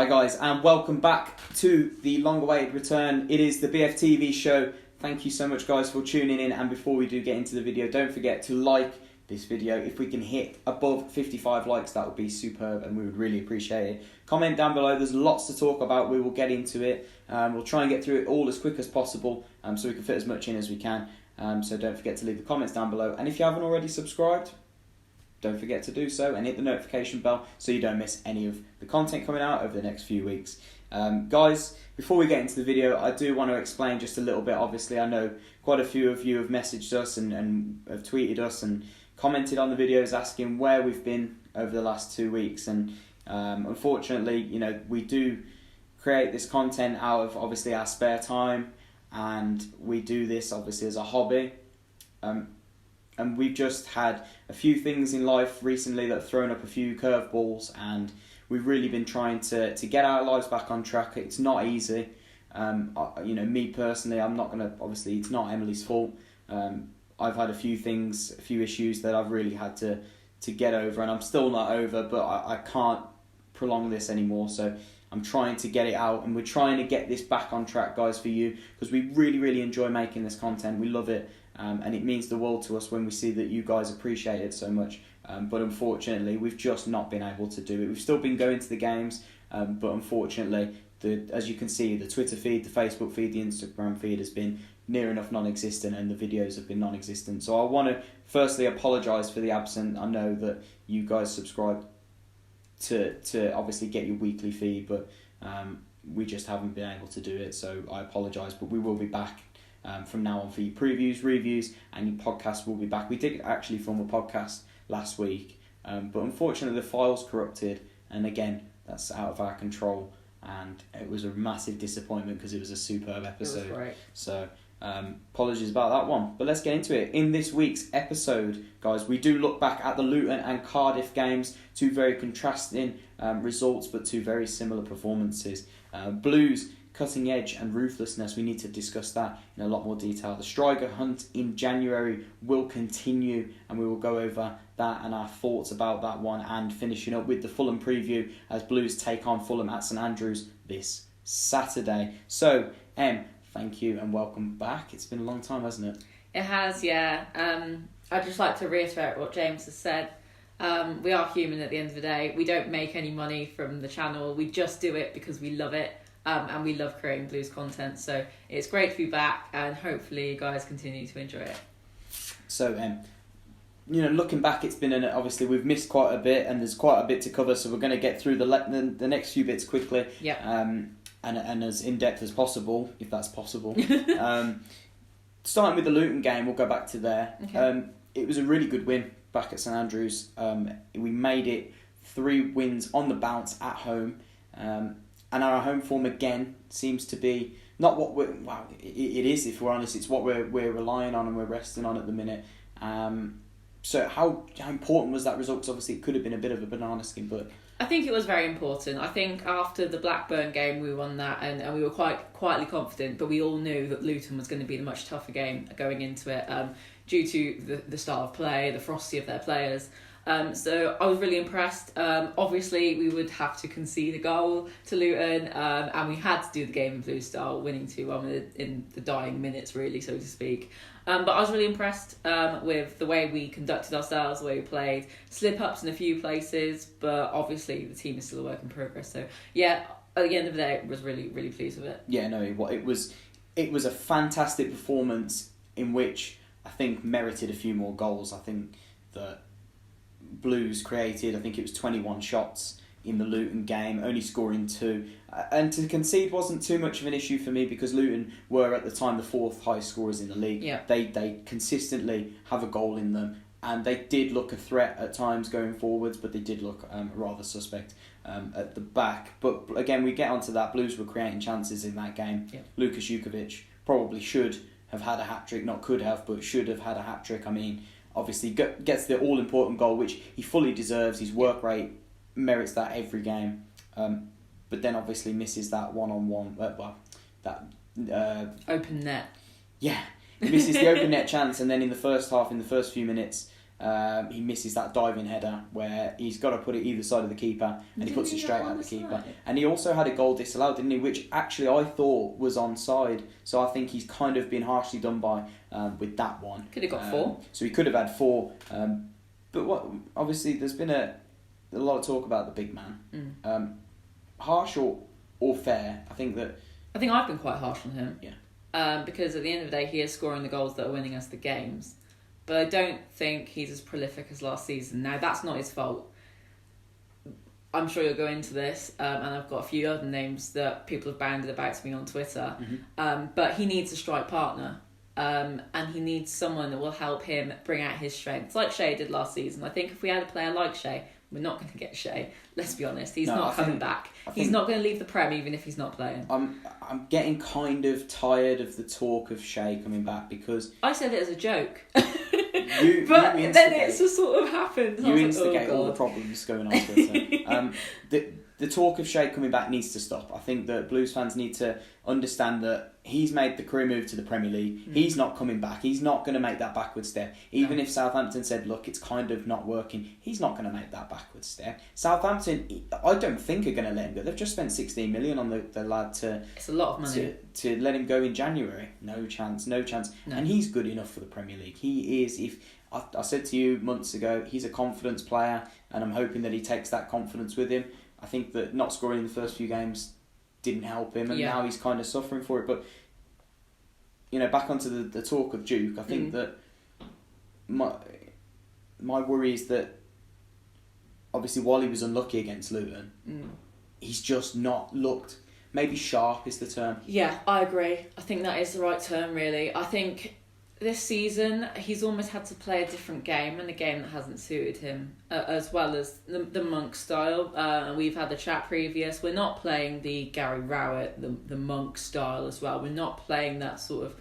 Hi guys, and welcome back to the long-awaited return. It is the BFTV show. Thank you so much guys for tuning in, and before we do get into the video, don't forget to like this video. If we can hit above 55 likes, that would be superb and we would really appreciate it. Comment down below, there's lots to talk about, we will get into it. We'll try and get through it all as quick as possible so we can fit as much in as we can. So don't forget to leave the comments down below, and if you haven't already subscribed, don't forget to do so and hit the notification bell so you don't miss any of the content coming out over the next few weeks. Guys, before we get into the video, I do want to explain just a little bit. Obviously, I know quite a few of you have messaged us and have tweeted us and commented on the videos asking where we've been over the last 2 weeks. And unfortunately, you know, we do create this content out of obviously our spare time, and we do this obviously as a hobby. And we've just had a few things in life recently that have thrown up a few curveballs, and we've really been trying to get our lives back on track. It's not easy. You know, me personally, I'm not going to, obviously, it's not Emily's fault. I've had a few issues that I've really had to get over, and I'm still not over, but I can't prolong this anymore. So I'm trying to get it out, and we're trying to get this back on track, guys, for you, because we really, really enjoy making this content. We love it. And it means the world to us when we see that you guys appreciate it so much. But unfortunately, we've just not been able to do it. We've still been going to the games, but unfortunately, as you can see, the Twitter feed, the Facebook feed, the Instagram feed has been near enough non-existent, and the videos have been non-existent. So I want to firstly apologise for the absence. I know that you guys subscribe to obviously get your weekly feed, but we just haven't been able to do it. So I apologise, but we will be back. From now on for your previews, reviews, and your podcast will be back. We did actually film a podcast last week, but unfortunately the file's corrupted, and again, that's out of our control, and it was a massive disappointment because it was a superb episode. It was great. So apologies about that one, but let's get into it. In this week's episode, guys, we do look back at the Luton and Cardiff games, two very contrasting results, but two very similar performances. Blues cutting edge and ruthlessness, we need to discuss that in a lot more detail. The striker hunt in January will continue, and we will go over that and our thoughts about that one, and finishing up with the Fulham preview as Blues take on Fulham at St Andrews this Saturday. So, thank you and welcome back. It's been a long time, hasn't it? It has, yeah. I'd just like to reiterate what James has said. We are human at the end of the day. We don't make any money from the channel. We just do it because we love it. And we love creating Blues content, so it's great to be back, and hopefully you guys continue to enjoy it. So, you know, looking back, it's been obviously we've missed quite a bit, and there's quite a bit to cover, so we're going to get through the next few bits quickly, and as in depth as possible, if that's possible. Starting with the Luton game, we'll go back to there. Okay. It was a really good win back at St Andrews. We made it 3 wins on the bounce at home. And our home form again seems to be not what we're... Well, it is, if we're honest. It's what we're relying on and we're resting on at the minute. So how important was that result? Because obviously it could have been a bit of a banana skin, but... I think it was very important. I think after the Blackburn game, we won that, and we were quite quietly confident, but we all knew that Luton was going to be the much tougher game going into it, due to the style of play, the ferocity of their players. So I was really impressed. Obviously, we would have to concede a goal to Luton, and we had to do the game in Blue style, winning 2-1 in the dying minutes, really, so to speak. But I was really impressed with the way we conducted ourselves, the way we played. Slip-ups in a few places, but obviously the team is still a work in progress. So, yeah, at the end of the day, I was really, really pleased with it. Yeah, no, it was a fantastic performance in which I think merited a few more goals. I think that Blues created, I think it was 21 shots in the Luton game, only scoring 2. And to concede wasn't too much of an issue for me because Luton were at the time the 4th highest scorers in the league. Yeah. They consistently have a goal in them, and they did look a threat at times going forwards, but they did look rather suspect at the back. But again, we get onto that. Blues were creating chances in that game. Yeah. Lukas Jukovic probably should have had a hat-trick, not could have, but should have had a hat-trick. I mean, obviously gets the all-important goal, which he fully deserves. His work rate merits that every game. But then obviously misses that one-on-one, open net. Yeah, he misses the open net chance, and then in the first half, in the first few minutes, He misses that diving header where he's got to put it either side of the keeper, and he puts it straight at the keeper. And he also had a goal disallowed, didn't he? Which actually I thought was onside. So I think he's kind of been harshly done by with that one. Could have got 4. So he could have had 4. But obviously there's been a lot of talk about the big man. Harsh or fair? I think I've been quite harsh on him. Yeah. Because at the end of the day, he is scoring the goals that are winning us the games. But I don't think he's as prolific as last season. Now, that's not his fault. I'm sure you'll go into this, and I've got a few other names that people have banded about to me on Twitter. But he needs a strike partner. And he needs someone that will help him bring out his strengths, like Shea did last season. I think if we had a player like Shea, we're not going to get Shea. Let's be honest, he's not coming back. He's not going to leave the Prem even if he's not playing. I'm getting kind of tired of the talk of Shea coming back because I said it as a joke. You then it's just sort of happened. You instigate all the problems going on Twitter. The talk of Shea coming back needs to stop. I think that Blues fans need to understand that he's made the career move to the Premier League. He's not coming back. He's not going to make that backward step. Even if Southampton said, look, it's kind of not working, he's not going to make that backward step. Southampton, I don't think are going to let him go. They've just spent 16 million on the lad it's a lot of money. To let him go in January. No chance. No. And he's good enough for the Premier League. He is. I said to you months ago, he's a confidence player, and I'm hoping that he takes that confidence with him. I think that not scoring in the first few games didn't help him, and now he's kind of suffering for it. But, back onto the talk of Duke, I think that my worry is that, obviously, while he was unlucky against Luton, he's just not looked... Maybe sharp is the term. Yeah, I agree. I think that is the right term, really. I think this season he's almost had to play a different game, and a game that hasn't suited him, as well as the Monk style. We've had the chat previous. We're not playing the Gary Rowett, the Monk style as well. We're not playing that sort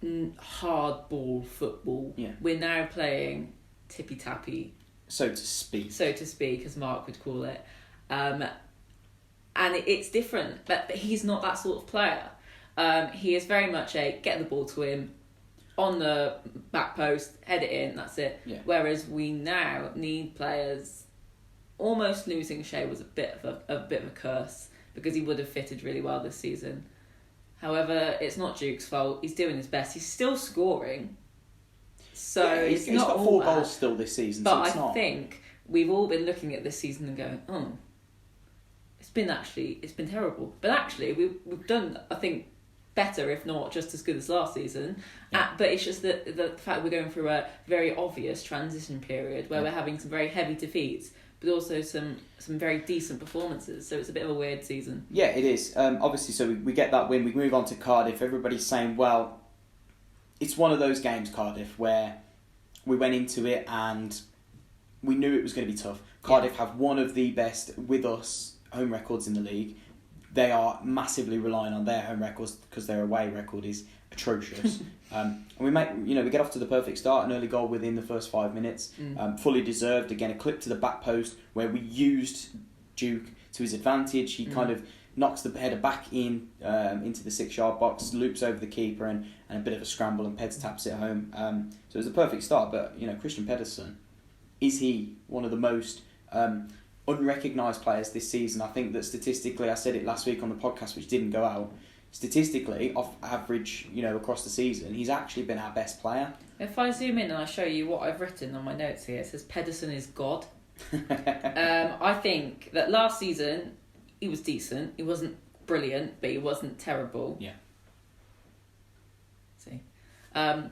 of hard ball football. Yeah. We're now playing tippy-tappy. So to speak, as Mark would call it. And it's different, but he's not that sort of player. He is very much a get the ball to him on the back post, head it in, that's it. Yeah. Whereas we now need players. Almost losing Shea was a bit of a curse because he would have fitted really well this season. However, it's not Duke's fault. He's doing his best. He's still scoring. So he's got 4 goals still this season. But so I think we've all been looking at this season and going, oh, it's been terrible. But actually, we've done, I think, better, if not just as good as last season. Yeah. But it's just the fact we're going through a very obvious transition period where we're having some very heavy defeats, but also some very decent performances. So it's a bit of a weird season. Yeah, it is. Obviously, so we get that win. We move on to Cardiff. Everybody's saying, well, it's one of those games, Cardiff, where we went into it and we knew it was going to be tough. Cardiff have one of the best, with us, home records in the league. They are massively relying on their home records because their away record is atrocious. And we get off to the perfect start, an early goal within the first 5 minutes, fully deserved. Again, a clip to the back post where we used Duke to his advantage. He kind of knocks the header back in into the 6-yard box, loops over the keeper, and a bit of a scramble, and Peds taps it home. So it was a perfect start. But Christian Pedersen, is he one of the most unrecognised players this season? I think that statistically, I said it last week on the podcast, which didn't go out, statistically, off average, across the season, he's actually been our best player. If I zoom in and I show you what I've written on my notes here, it says Pedersen is God. I think that last season, he was decent. He wasn't brilliant, but he wasn't terrible. Yeah. See? But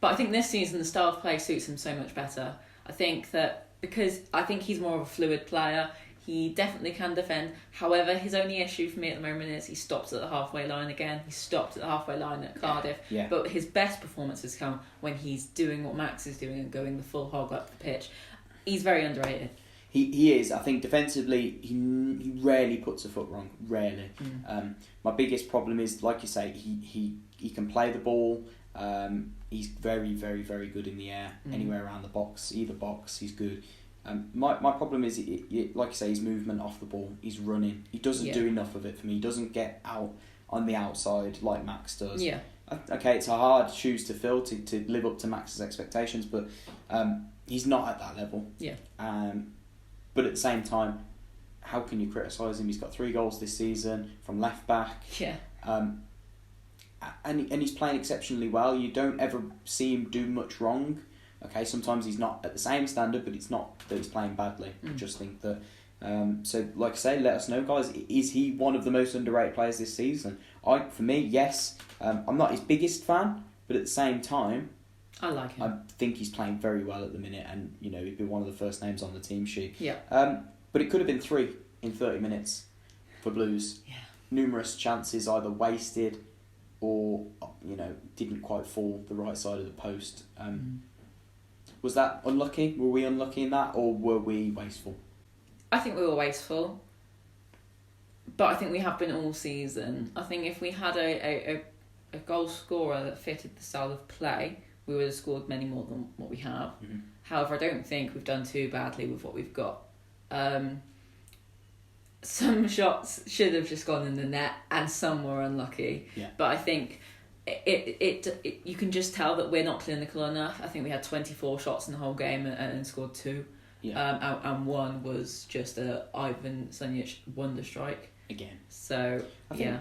I think this season, the style of play suits him so much better. I think that because I think he's more of a fluid player. He definitely can defend. However, his only issue for me at the moment is he stops at the halfway line again. He stopped at the halfway line at Cardiff. Yeah. But his best performances come when he's doing what Max is doing and going the full hog up the pitch. He's very underrated. He is. I think defensively, he rarely puts a foot wrong. Rarely. My biggest problem is, like you say, he can play the ball. He's very, very, very good in the air. Anywhere around the box, either box, he's good. My problem is, like you say, his movement off the ball. He's running. He doesn't do enough of it for me. He doesn't get out on the outside like Max does. Yeah. Okay, it's a hard shoes to fill to live up to Max's expectations, but he's not at that level. Yeah. But at the same time, how can you criticise him? He's got 3 goals this season from left back. Yeah. And he's playing exceptionally well. You don't ever see him do much wrong. Okay, sometimes he's not at the same standard, but it's not that he's playing badly. I just think that. So, like I say, let us know, guys. Is he one of the most underrated players this season? For me, yes. I'm not his biggest fan, but at the same time, I like him. I think he's playing very well at the minute, and he'd be one of the first names on the team sheet. Yeah. But it could have been 3 in 30 minutes for Blues. Yeah. Numerous chances either wasted or didn't quite fall the right side of the post. Was that unlucky? Were we unlucky in that, or were we wasteful? I think we were wasteful, but I think we have been all season. I think if we had a goal scorer that fitted the style of play, we would have scored many more than what we have. Mm-hmm. However, I don't think we've done too badly with what we've got. Some shots should have just gone in the net, and some were unlucky. Yeah. But I think it you can just tell that we're not clinical enough. I think we had 24 shots in the whole game and scored 2. Yeah. And one was just a Ivan Sunjic wonder strike. Again. So I think,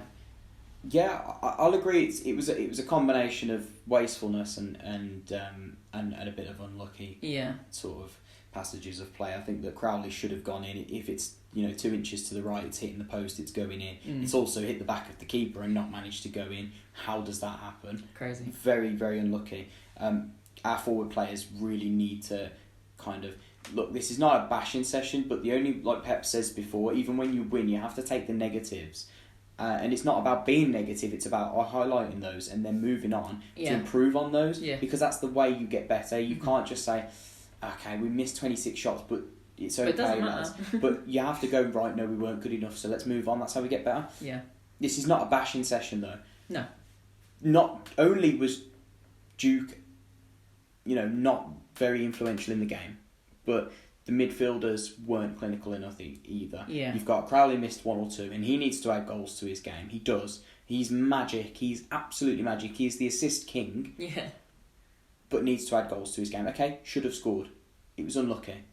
yeah, I'll agree. It was a combination of wastefulness and a bit of unlucky. Yeah. Sort of passages of play. I think that Crowley should have gone in. If it's 2 inches to the right, it's hitting the post, it's going in. It's also hit the back of the keeper and not managed to go in. How does that happen? Crazy. Very, very unlucky. Our forward players really need to kind of look. This is not a bashing session, but the only, like Pep says before, even when you win, you have to take the negatives. And it's not about being negative, it's about highlighting those and then moving on to improve on those, because that's the way you get better. You can't just say, okay, we missed 26 shots, but it's okay. But it doesn't matter. But you have to go, right, no, we weren't good enough, so let's move on. That's how we get better. Yeah. This is not a bashing session, though. No. Not only was Duke, not very influential in the game, but the midfielders weren't clinical enough either. Yeah. You've got Crowley missed 1 or 2, and he needs to add goals to his game. He does. He's magic. He's absolutely magic. He's the assist king. Yeah. But needs to add goals to his game. Okay, should have scored. It was unlucky.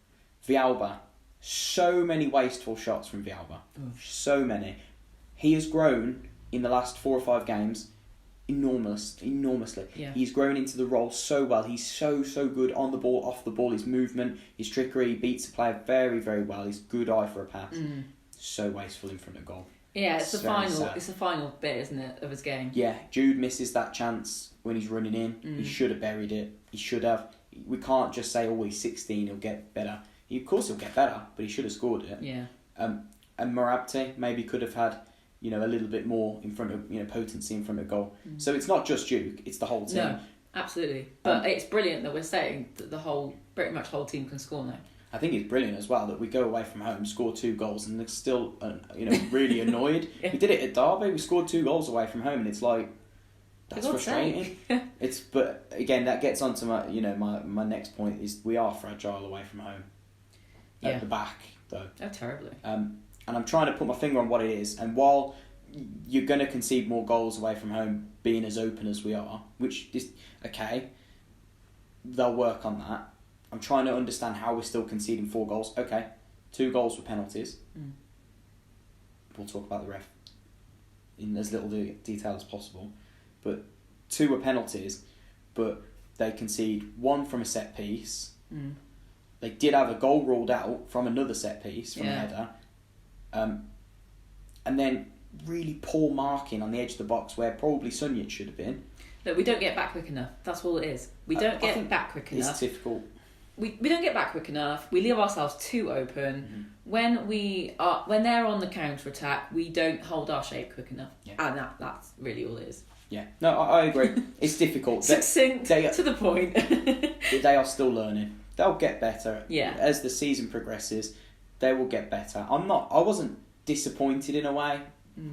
Villalba. So many wasteful shots from Villalba. So many. He has grown in the last 4 or 5 games enormously. Yeah. He's grown into the role so well. He's so good on the ball, off the ball. His movement, his trickery, he beats the player very, very well. He's good eye for a pass. So wasteful in front of goal. Yeah, it's the final. Sad. It's the final bit, isn't it, of his game? Yeah, Jude misses that chance when he's running in. He should have buried it. He should have. We can't just say, oh, he's 16, he'll get better. Of course he'll get better, but he should have scored it. Yeah. And Morabte maybe could have had, a little bit more in front of, potency in front of goal. So it's not just Duke, it's the whole team. No, absolutely. But it's brilliant that we're saying that pretty much the whole team can score now. I think it's brilliant as well that we go away from home, score 2 goals, and they're still, really annoyed. Yeah. We did it at Derby. We scored 2 goals away from home, and it's like, that's For God's frustrating. But again, that gets onto my, my next point is we are fragile away from home. At the back, though. Oh, terribly. And I'm trying to put my finger on what it is. And while you're going to concede more goals away from home, being as open as we are, which is okay, they'll work on that. I'm trying to understand how we're still conceding 4 goals. Okay, 2 goals were penalties. We'll talk about the ref in as little detail as possible. But 2 were penalties, but they concede 1 from a set piece. They did have a goal ruled out from another set piece, from a header. And then really poor marking on the edge of the box where probably Sunjic should have been. Look, we don't get back quick enough. That's all it is. We don't get back quick enough. It's difficult. We don't get back quick enough. We leave ourselves too open. When they're on the counter attack, we don't hold our shape quick enough. And that's really all it is. Yeah, no, I agree. It's difficult. Succinct, to the point. They are still learning. They'll get better. Yeah. As the season progresses, they will get better. I wasn't disappointed in a way.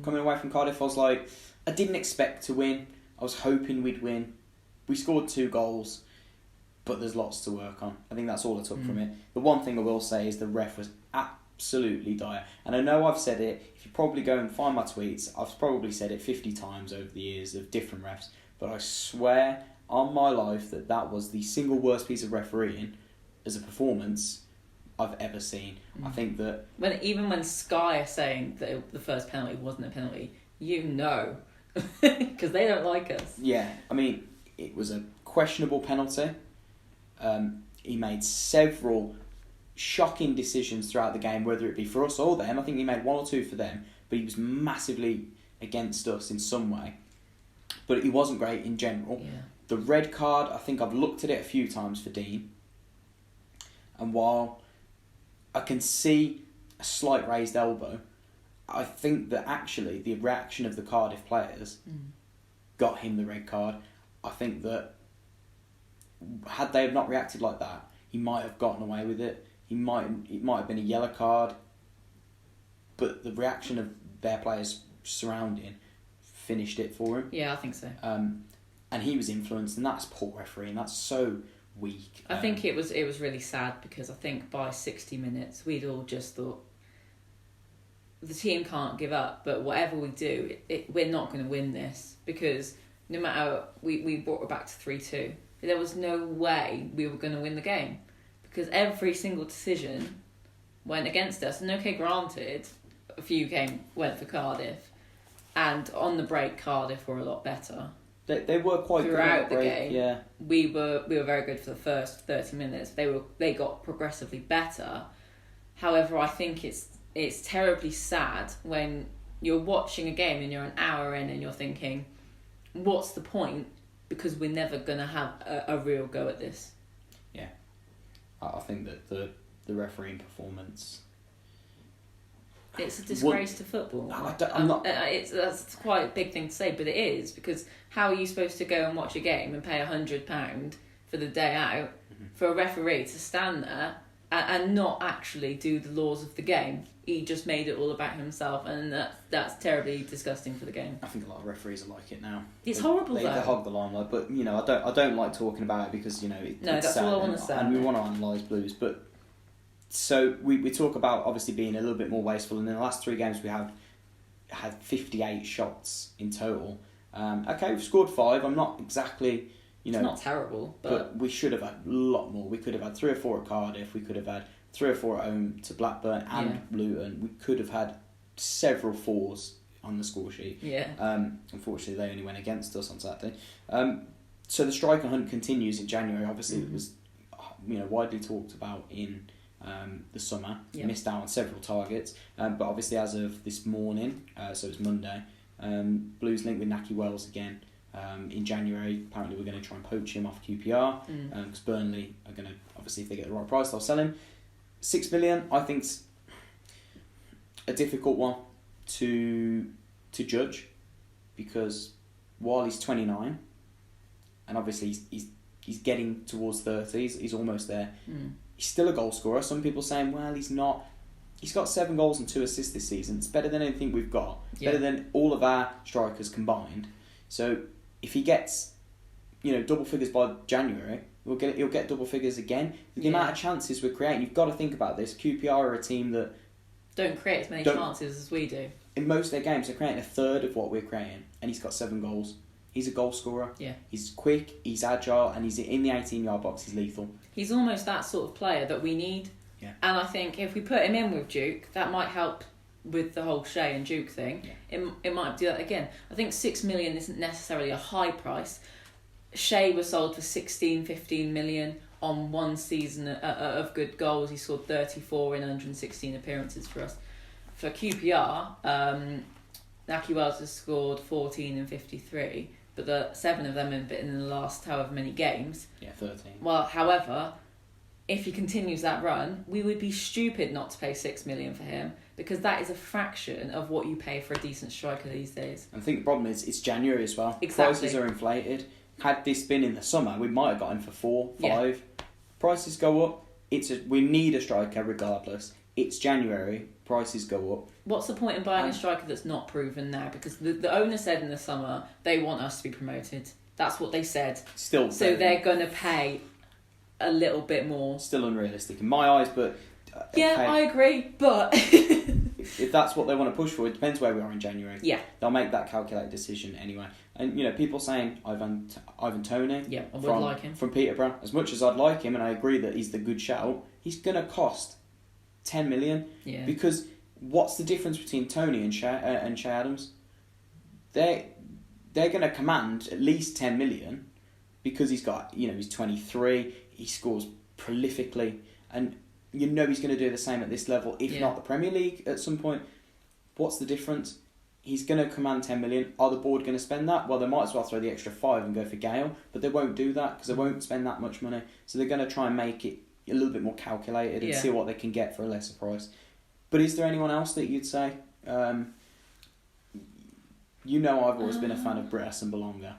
Coming away from Cardiff, I was like, I didn't expect to win. I was hoping we'd win. We scored 2 goals, but there's lots to work on. I think that's all I took from it. The one thing I will say is the ref was absolutely dire. And I know I've said it, if you probably go and find my tweets, I've probably said it 50 times over the years of different refs, but I swear on my life that was the single worst piece of refereeing as a performance I've ever seen. I think that even when Sky are saying that the first penalty wasn't a penalty, because they don't like us. Yeah, I mean, it was a questionable penalty. He made several shocking decisions throughout the game, whether it be for us or them. I think he made one or two for them, but he was massively against us in some way. But he wasn't great in general. Yeah. The red card, I think I've looked at it a few times for Dean, and while I can see a slight raised elbow, I think that actually the reaction of the Cardiff players got him the red card. I think that had they have not reacted like that, he might have gotten away with it. It might have been a yellow card, but the reaction of their players surrounding finished it for him. Yeah, I think so. And he was influenced, and that's poor refereeing. That's so weak. I think it was really sad because I think by 60 minutes we'd all just thought the team can't give up, but whatever we do, we're not going to win this, because no matter we brought it back to 3-2. There was no way we were going to win the game, because every single decision went against us. And okay, granted, a few went for Cardiff, and on the break Cardiff were a lot better. They were quite throughout good the game. Yeah, we were very good for the first 30 minutes. They got progressively better. However, I think it's terribly sad when you're watching a game and you're an hour in and you're thinking, what's the point? Because we're never going to have a real go at this. Yeah. I think that the refereeing performance... It's a disgrace to football. That's quite a big thing to say, but it is, because how are you supposed to go and watch a game and pay £100 for the day out for a referee to stand there and not actually do the laws of the game? He just made it all about himself, and that's terribly disgusting for the game. I think a lot of referees are like it now. It's horrible though. They hog the limelight, but I don't like talking about it because it's that's sad, all I want to say. And we want to analyse Blues, but so we talk about obviously being a little bit more wasteful, and in the last 3 games we had 58 shots in total. Okay, we've scored 5. I'm not exactly it's not terrible, but we should have had a lot more. We could have had 3 or 4 at Cardiff. We could have had 3 or 4 at home to Blackburn and Luton. We could have had several 4s on the score sheet. Yeah. Unfortunately, they only went against us on Saturday. So the striker hunt continues in January. Obviously, it was widely talked about in the summer. Missed out on several targets, but obviously as of this morning, so it's Monday, Blues linked with Naki Wells again. In January, apparently we're going to try and poach him off QPR, because Burnley are going to, obviously if they get the right price, they'll sell him. 6 million, I think's a difficult one to judge, because while he's 29, and obviously he's getting towards 30, he's almost there. He's still a goal scorer. Some people saying, well, he's not. He's got 7 goals and 2 assists this season. It's better than anything we've got. It's better than all of our strikers combined. So if he gets, double figures by January, he'll get double figures again. The amount of chances we're creating, you've got to think about this. QPR are a team that don't create as many chances as we do. In most of their games, they're creating a third of what we're creating, and he's got 7 goals. He's a goal scorer. Yeah. He's quick, he's agile, and he's in the 18-yard box. He's lethal. He's almost that sort of player that we need. Yeah. And I think if we put him in with Duke, that might help with the whole Shea and Duke thing. Yeah. It might do that again. I think 6 million isn't necessarily a high price. Shea was sold for 16-15 million on one season of good goals. He scored 34 in 116 appearances for us. For QPR, Naki Wells has scored 14 and 53. But the 7 of them have been in the last however many games. Yeah, 13. Well, however, if he continues that run, we would be stupid not to pay 6 million for him, because that is a fraction of what you pay for a decent striker these days. I think the problem is it's January as well. Exactly. Prices are inflated. Had this been in the summer, we might have got him for 4, 5. Prices go up. We need a striker regardless. It's January. Prices go up. What's the point in buying a striker that's not proven now? Because the owner said in the summer they want us to be promoted. That's what they said. Still. So they're going to pay a little bit more. Still unrealistic in my eyes, but... I agree, but... if that's what they want to push for, it depends where we are in January. Yeah. They'll make that calculated decision anyway. And, you know, people saying Ivan Toney I would like him. From Peterborough, as much as I'd like him, and I agree that he's the good shout, he's going to cost 10 million. Yeah. Because what's the difference between Tony and Shay Adams? They're going to command at least 10 million because he's got, you know, he's 23, he scores prolifically, and you know he's going to do the same at this level, if not the Premier League at some point. What's the difference? He's going to command 10 million. Are the board going to spend that? Well, they might as well throw the extra 5 and go for Gale, but they won't do that because they won't spend that much money. So they're going to try and make it a little bit more calculated and see what they can get for a lesser price. But is there anyone else that you'd say? You know, I've always been a fan of Britt Assombalonga.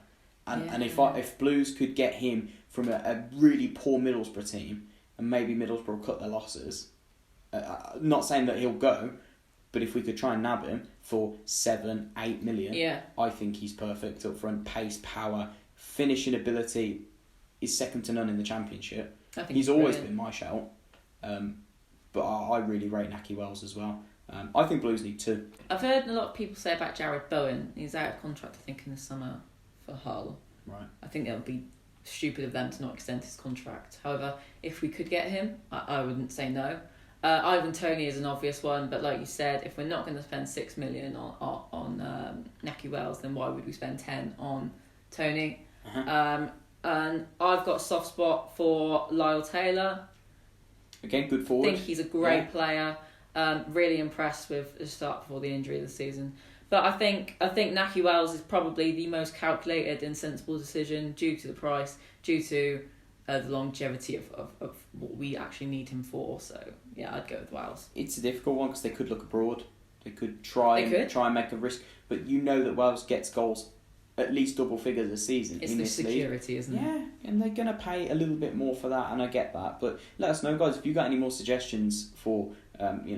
And if Blues could get him from a really poor Middlesbrough team, and maybe Middlesbrough cut their losses, not saying that he'll go, but if we could try and nab him for 7-8 million, I think he's perfect up front. Pace, power, finishing ability is second to none in the Championship. I think he's always been my shout, but I really rate Nahki Wells as well. I think Blues need 2. I've heard a lot of people say about Jared Bowen. He's out of contract, I think, in the summer for Hull. Right. I think it would be stupid of them to not extend his contract. However, if we could get him, I wouldn't say no. Ivan Toney is an obvious one, but like you said, if we're not going to spend 6 million on Nahki Wells, then why would we spend 10 on Toney? And I've got a soft spot for Lyle Taylor. Again, good forward. I think he's a great player. Really impressed with the start before the injury of the season. But I think Nahki Wells is probably the most calculated and sensible decision due to the price, due to the longevity of what we actually need him for. So yeah, I'd go with Wells. It's a difficult one because they could look abroad. They could try and make a risk, but you know that Wells gets goals at least double figures a season. It's in the this security, league. isn't it? Yeah, and they're gonna pay a little bit more for that, and I get that. But let us know, guys, if you've got any more suggestions for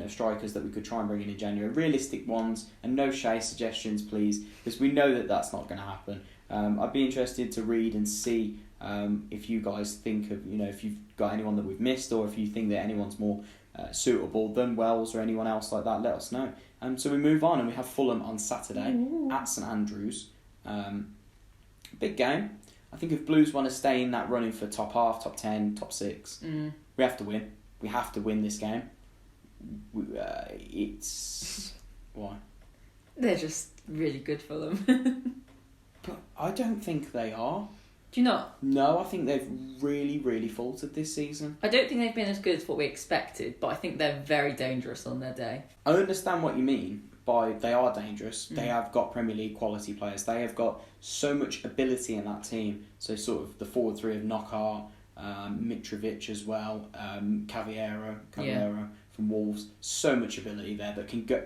strikers that we could try and bring in January, realistic ones, and no Shay suggestions, please, because we know that that's not going to happen. I'd be interested to read and see if you guys think of, if you've got anyone that we've missed, or if you think that anyone's more suitable than Wells or anyone else like that. Let us know. So we move on, and we have Fulham on Saturday at St Andrews. Big game. I think if Blues want to stay in that running for top half, top 10, top 6, we have to win. We have to win this game. It's why they're just really good for them. But I don't think they are. Do you not? No, I think they've really, really faltered this season. I don't think they've been as good as what we expected, but I think they're very dangerous on their day. I understand what you mean by they are dangerous. They have got Premier League quality players. They have got so much ability in that team. So sort of the forward three of Knockaert, Mitrovic as well, Cavallero from Wolves. So much ability there that can go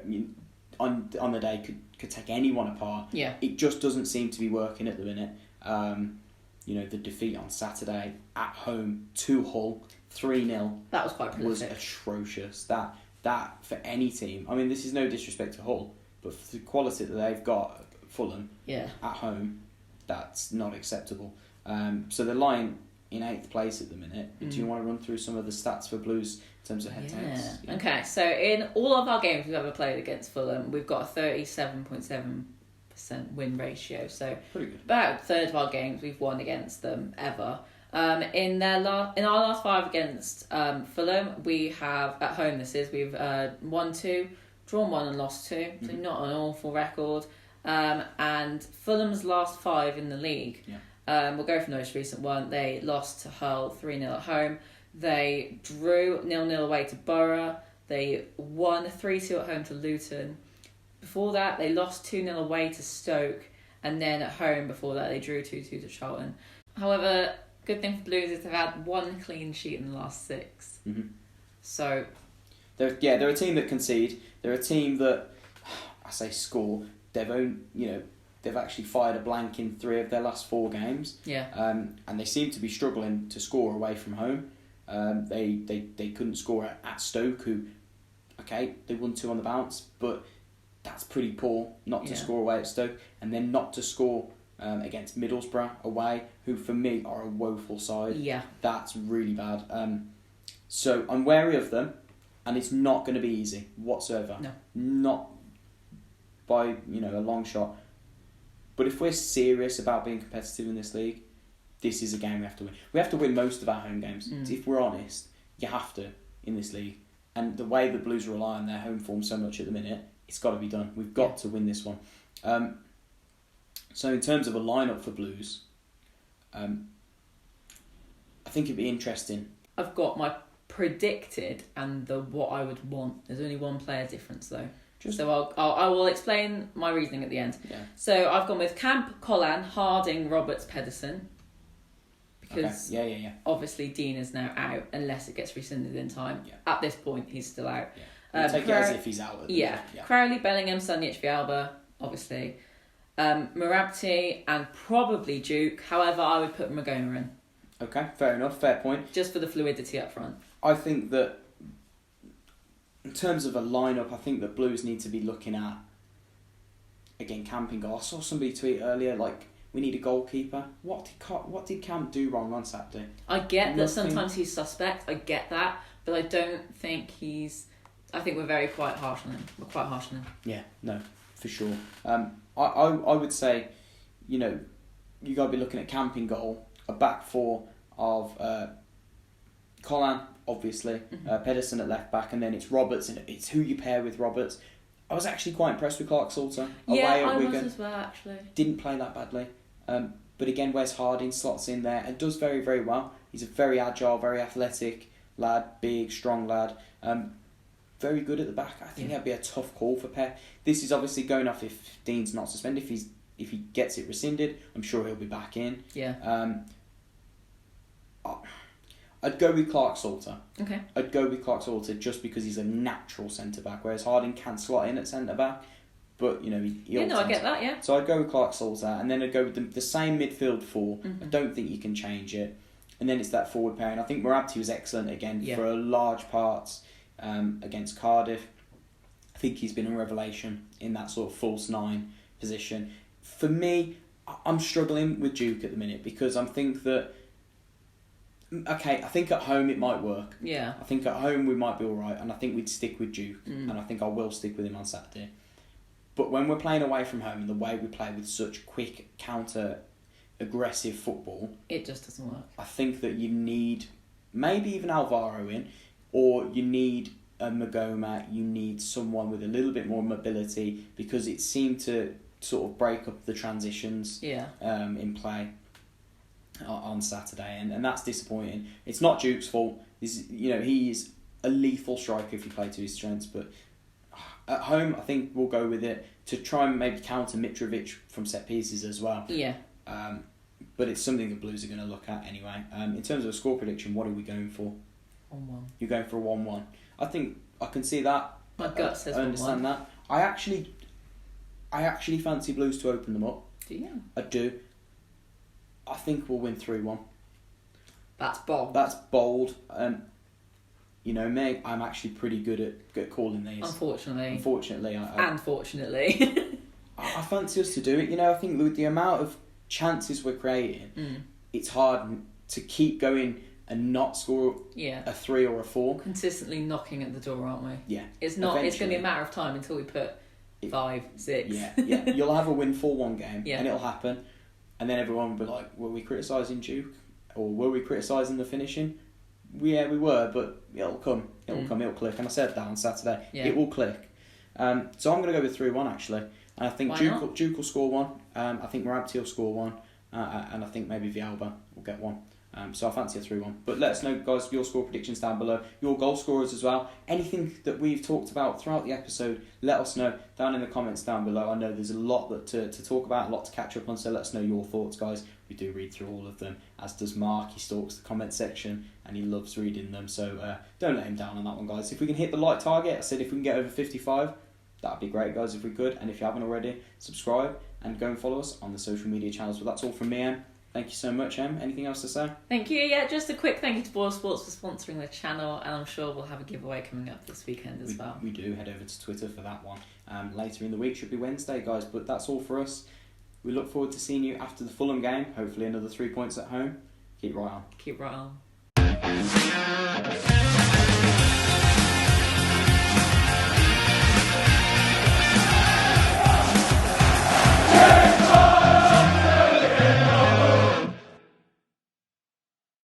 on the day could take anyone apart. Yeah. It just doesn't seem to be working at the minute. The defeat on Saturday at home to Hull, 3-0. That was quite prolific. Was atrocious. That for any team. I mean, this is no disrespect to Hull, but for the quality that they've got at Fulham at home, that's not acceptable. So they're lying in 8th place at the minute. Do you want to run through some of the stats for Blues in terms of head-to-heads? Yeah. Okay, so in all of our games we've ever played against Fulham, we've got a 37.7% win ratio. So pretty good. About a third of our games we've won against them ever. In our last 5 against Fulham, we have at home. We've won 2, drawn 1, and lost 2. So not an awful record. And Fulham's last 5 in the league. Yeah. We'll go from the most recent one. They lost to Hull 3-0 at home. They drew 0-0 away to Borough. They won 3-2 at home to Luton. Before that, they lost 2-0 away to Stoke. And then at home before that, they drew 2-2 to Charlton. However, good thing for Blues is they've had 1 clean sheet in the last 6. So they're a team that concede. They're a team that, I say score. They've actually fired a blank in 3 of their last 4 games. Yeah. And they seem to be struggling to score away from home. They couldn't score at Stoke, who, they won 2 on the bounce, but that's pretty poor not to score away at Stoke, and then not to score against Middlesbrough away, who for me are a woeful side. Yeah. That's really bad. So I'm wary of them. and it's not going to be easy whatsoever. No. Not by a long shot. But if we're serious about being competitive in this league, this is a game we have to win. We have to win most of our home games. If we're honest, you have to in this league. And the way the Blues rely on their home form so much at the minute, it's got to be done. We've got to win this one. So in terms of a lineup for Blues, I think it'd be interesting. I've got my predicted and what I would want. There's only one player difference though. So I will explain my reasoning at the end. Yeah. So I've gone with Camp, Collan, Harding, Roberts, Pedersen. Because obviously Dean is now out unless it gets rescinded in time. Yeah. At this point, he's still out. Yeah. Take it as if he's out. Crowley, Bellingham, Sunic, Vialba, obviously. Marabti and probably Duke. However, I would put Magoma in. Okay, fair enough. Fair point. Just for the fluidity up front. I think that in terms of a lineup, I think that Blues need to be looking at, again, camping goal. I saw somebody tweet earlier, like, we need a goalkeeper. What did Camp do wrong on Saturday? I get that sometimes he's suspect. I get that, but I don't think I think we're quite harsh on him. We're quite harsh on him. Yeah, no, for sure. I would say, you got to be looking at Camp in goal, a back four of Collan, obviously, Pedersen at left back, and then it's Roberts, and it's who you pair with Roberts. I was actually quite impressed with Clark Salter. I was as well, actually. Didn't play that badly. But again, Wes Harding slots in there and does very, very well. He's a very agile, very athletic lad, big, strong lad. Very good at the back. I think that'd be a tough call for Pep. This is obviously going off if Dean's not suspended. If he gets it rescinded, I'm sure he'll be back in. Yeah. I'd go with Clark Salter. Okay. I'd go with Clark Salter just because he's a natural centre back, whereas Harding can slot in at centre back. But he I get that. Yeah. So I'd go with Clark Salter, and then I'd go with the same midfield four. I don't think you can change it. And then it's that forward pairing. I think Marabti was excellent again for a large parts against Cardiff. I think he's been a revelation in that sort of false nine position. For me, I'm struggling with Duke at the minute because I think that. Okay, I think at home it might work. Yeah. I think at home we might be alright, and I think we'd stick with Duke, and I think I will stick with him on Saturday. But when we're playing away from home and the way we play with such quick counter-aggressive football... It just doesn't work. I think that you need maybe even Alvaro in, or you need a Magoma, you need someone with a little bit more mobility, because it seemed to sort of break up the transitions in play on Saturday, and that's disappointing. It's not Duke's fault. He is a lethal striker if you play to his strengths, but at home I think we'll go with it to try and maybe counter Mitrovic from set pieces as well. Yeah. But it's something the Blues are going to look at anyway. In terms of a score prediction, what are we going for? 1-1. You're going for a 1-1. I think I can see that. My gut says 1-1. I understand that. I actually fancy Blues to open them up. Do you? I do. I think we'll win 3-1. That's bold. That's bold. Me, I'm actually pretty good at calling these. Unfortunately. Unfortunately. Unfortunately. I fancy us to do it. I think with the amount of chances we're creating, it's hard to keep going and not score a 3 or a 4. Consistently knocking at the door, aren't we? Yeah. It's not. Eventually. It's going to be a matter of time until we put 5, 6. Yeah. You'll have a win 4-1 game, and it'll happen. And then everyone will be like, were we criticising Duke? Or were we criticising the finishing? Yeah, we were, but it'll come. It'll come, it'll click. And I said that on Saturday. Yeah. It will click. So I'm going to go with 3-1, actually. And I think Duke will score 1. I think Marabti will score 1. And I think maybe Vialba will get 1. So I fancy a 3-1. But let us know, guys, your score predictions down below. Your goal scorers as well. Anything that we've talked about throughout the episode, let us know down in the comments down below. I know there's a lot to talk about, a lot to catch up on, so let us know your thoughts, guys. We do read through all of them, as does Mark. He stalks the comment section and he loves reading them. So don't let him down on that one, guys. If we can hit the like target, I said if we can get over 55, that'd be great, guys, if we could. And if you haven't already, subscribe and go and follow us on the social media channels. But that's all from me, Em. Thank you so much, Em. Anything else to say? Thank you. Yeah, just a quick thank you to Boyle Sports for sponsoring the channel, and I'm sure we'll have a giveaway coming up this weekend as well. We do. Head over to Twitter for that one. Later in the week should be Wednesday, guys, but that's all for us. We look forward to seeing you after the Fulham game. Hopefully another 3 points at home. Keep right on. Keep right on.